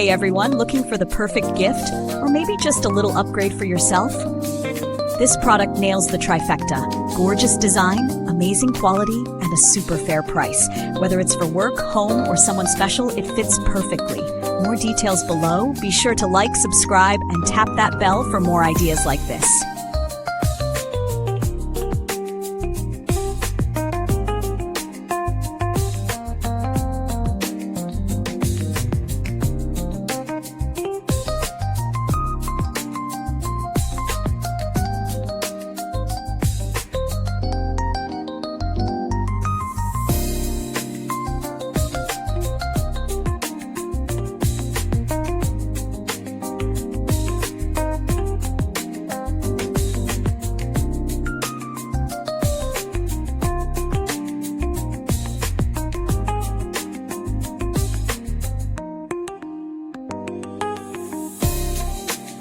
Hey everyone, looking for the perfect gift? Or maybe just a little upgrade for yourself? This product nails the trifecta. Gorgeous design, amazing quality, and a super fair price. Whether it's for work, home, or someone special, it fits perfectly. More details below. Be sure to like, subscribe, and tap that bell for more ideas like this.